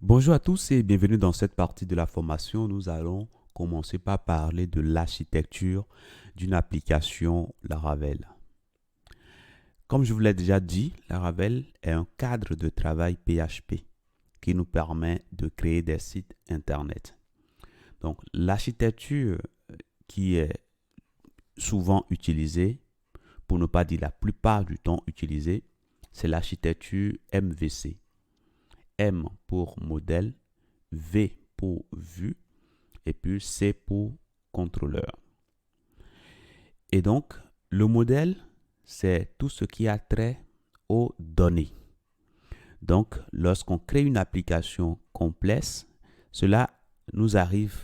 Bonjour à tous et bienvenue dans cette partie de la formation. Nous allons commencer par parler de l'architecture d'une application Laravel. Comme je vous l'ai déjà dit, Laravel est un cadre de travail PHP qui nous permet de créer des sites Internet. Donc, l'architecture qui est souvent utilisée, pour ne pas dire la plupart du temps utilisée, c'est l'architecture MVC. M pour modèle, V pour vue et puis C pour contrôleur. Et donc, le modèle, c'est tout ce qui a trait aux données. Donc, lorsqu'on crée une application complexe, cela nous arrive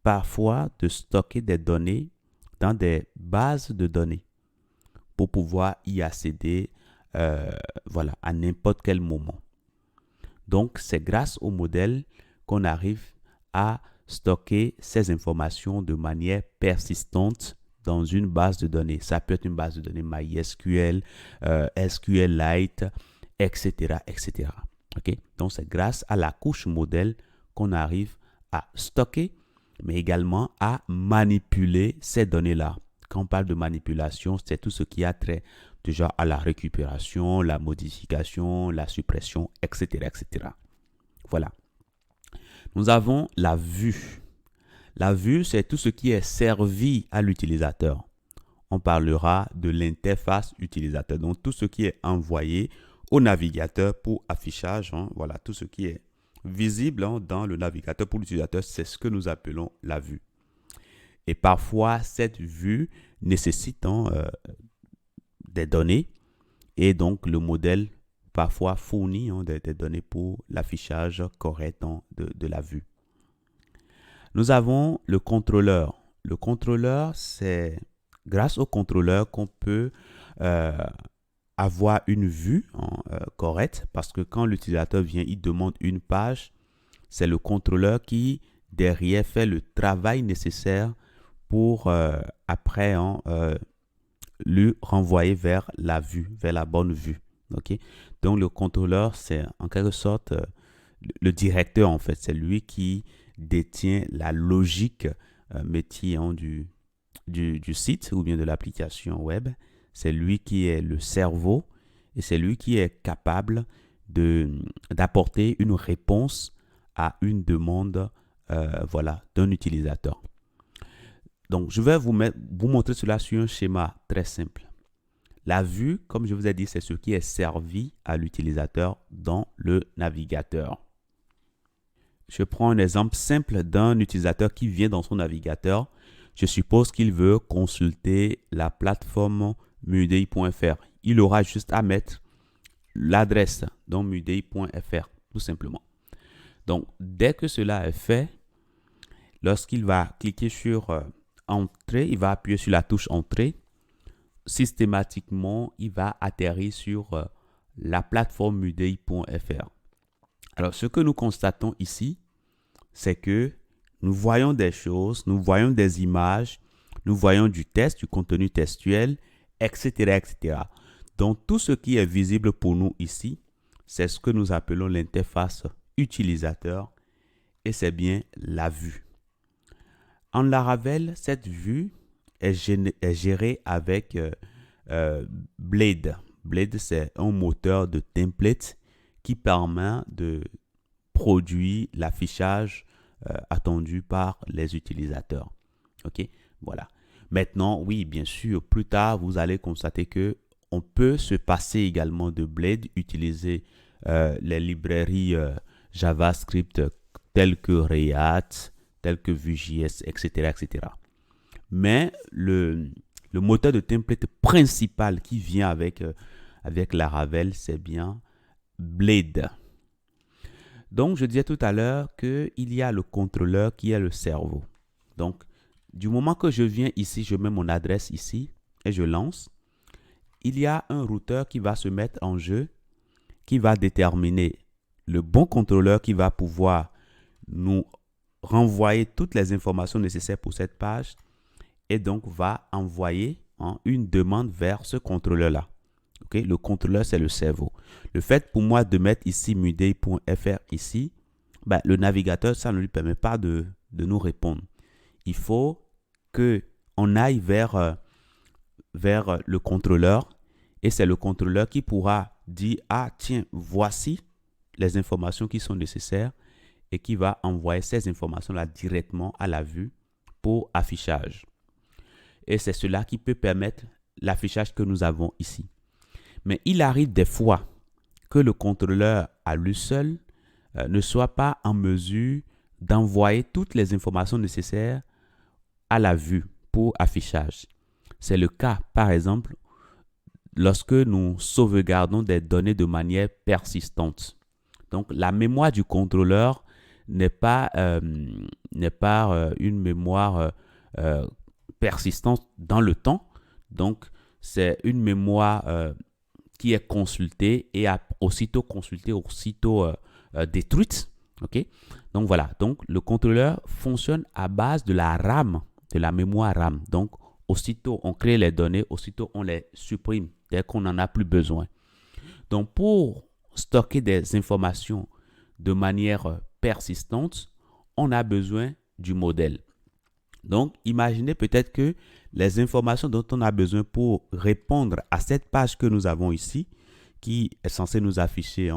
parfois de stocker des données dans des bases de données pour pouvoir y accéder à n'importe quel moment. Donc, c'est grâce au modèle qu'on arrive à stocker ces informations de manière persistante dans une base de données. Ça peut être une base de données MySQL, SQLite, etc., etc. Okay? Donc, c'est grâce à la couche modèle qu'on arrive à stocker, mais également à manipuler ces données-là. Quand on parle de manipulation, c'est tout ce qui a trait déjà à la récupération, la modification, la suppression, etc., etc. Voilà. Nous avons la vue. La vue, c'est tout ce qui est servi à l'utilisateur. On parlera de l'interface utilisateur, donc tout ce qui est envoyé au navigateur pour affichage. Voilà, tout ce qui est visible dans le navigateur pour l'utilisateur, c'est ce que nous appelons la vue. Et parfois, cette vue nécessite des données et donc le modèle parfois fournit des données pour l'affichage correct de la vue. Nous avons le contrôleur. Le contrôleur, c'est grâce au contrôleur qu'on peut avoir une vue correcte parce que quand l'utilisateur vient, il demande une page, c'est le contrôleur qui derrière fait le travail nécessaire pour après lui renvoyer vers la vue, vers la bonne vue. Okay? Donc le contrôleur, c'est en quelque sorte le directeur en fait. C'est lui qui détient la logique métier du site ou bien de l'application web. C'est lui qui est le cerveau et c'est lui qui est capable d'apporter une réponse à une demande d'un utilisateur. Donc, je vais vous montrer cela sur un schéma très simple. La vue, comme je vous ai dit, c'est ce qui est servi à l'utilisateur dans le navigateur. Je prends un exemple simple d'un utilisateur qui vient dans son navigateur. Je suppose qu'il veut consulter la plateforme mudei.fr. Il aura juste à mettre l'adresse, donc mudei.fr, tout simplement. Donc, dès que cela est fait, lorsqu'il va cliquer sur Entrée, il va appuyer sur la touche Entrée. Systématiquement, il va atterrir sur la plateforme mudei.fr. Alors, ce que nous constatons ici, c'est que nous voyons des choses, nous voyons des images, nous voyons du test, du contenu textuel, etc., etc. Donc, tout ce qui est visible pour nous ici, c'est ce que nous appelons l'interface utilisateur et c'est bien la vue. En Laravel, cette vue est gérée avec Blade. Blade, c'est un moteur de template qui permet de produire l'affichage attendu par les utilisateurs. OK? Voilà. Maintenant, oui, bien sûr, plus tard, vous allez constater que on peut se passer également de Blade, utiliser les librairies JavaScript telles que React, tels que Vue.js, etc., etc. Mais le moteur de template principal qui vient avec Laravel, c'est bien Blade. Donc, je disais tout à l'heure qu'il y a le contrôleur qui est le cerveau. Donc, du moment que je viens ici, je mets mon adresse ici et je lance, il y a un routeur qui va se mettre en jeu, qui va déterminer le bon contrôleur qui va pouvoir nous renvoyer toutes les informations nécessaires pour cette page et donc va envoyer une demande vers ce contrôleur-là. Le contrôleur, c'est le cerveau. Le fait pour moi de mettre ici mudei.fr ici, le navigateur, ça ne lui permet pas de nous répondre. Il faut qu'on aille vers le contrôleur et c'est le contrôleur qui pourra dire « Ah, tiens, voici les informations qui sont nécessaires » et qui va envoyer ces informations-là directement à la vue pour affichage. Et c'est cela qui peut permettre l'affichage que nous avons ici. Mais il arrive des fois que le contrôleur à lui seul ne soit pas en mesure d'envoyer toutes les informations nécessaires à la vue pour affichage. C'est le cas, par exemple, lorsque nous sauvegardons des données de manière persistante. Donc, la mémoire du contrôleur n'est pas une mémoire persistante dans le temps. Donc, c'est une mémoire qui est consultée et aussitôt consultée, aussitôt détruite. Okay? Donc, voilà. Donc, le contrôleur fonctionne à base de la RAM, de la mémoire RAM. Donc, aussitôt on crée les données, aussitôt on les supprime dès qu'on n'en a plus besoin. Donc, pour stocker des informations de manière persistante, on a besoin du modèle. Donc, imaginez peut-être que les informations dont on a besoin pour répondre à cette page que nous avons ici, qui est censée nous afficher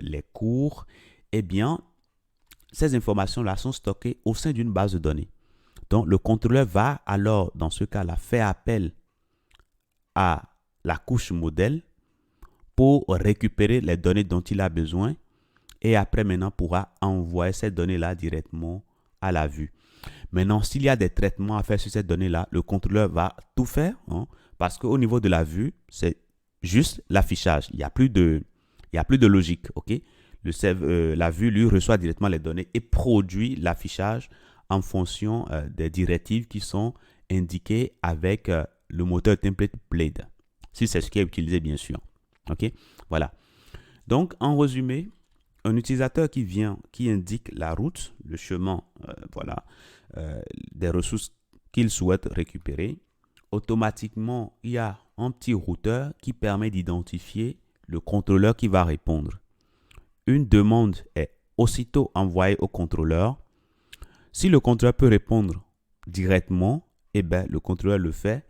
les cours, eh bien, ces informations-là sont stockées au sein d'une base de données. Donc, le contrôleur va alors, dans ce cas-là, faire appel à la couche modèle pour récupérer les données dont il a besoin et après, maintenant, pourra envoyer ces données-là directement à la vue. Maintenant, s'il y a des traitements à faire sur ces données-là, le contrôleur va tout faire parce qu'au niveau de la vue, c'est juste l'affichage. Il n'y a plus de logique. Okay? La vue, lui, reçoit directement les données et produit l'affichage en fonction des directives qui sont indiquées avec le moteur template Blade. Si c'est ce qui est utilisé, bien sûr. OK? Voilà. Donc, en résumé, un utilisateur qui indique la route, le chemin, des ressources qu'il souhaite récupérer, automatiquement, il y a un petit routeur qui permet d'identifier le contrôleur qui va répondre. Une demande est aussitôt envoyée au contrôleur. Si le contrôleur peut répondre directement, le contrôleur le fait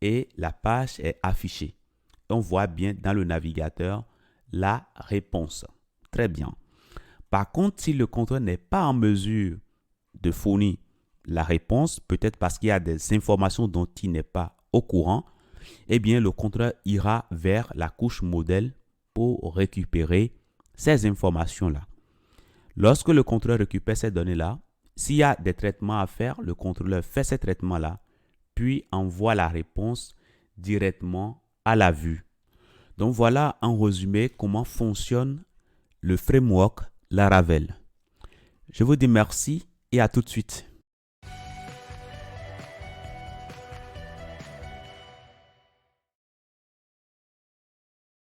et la page est affichée. On voit bien dans le navigateur la réponse. Très bien. Par contre, si le contrôleur n'est pas en mesure de fournir la réponse, peut-être parce qu'il y a des informations dont il n'est pas au courant, le contrôleur ira vers la couche modèle pour récupérer ces informations-là. Lorsque le contrôleur récupère ces données-là, s'il y a des traitements à faire, le contrôleur fait ces traitements-là, puis envoie la réponse directement à la vue. Donc voilà en résumé comment fonctionne le framework Laravel. Je vous dis merci et à tout de suite.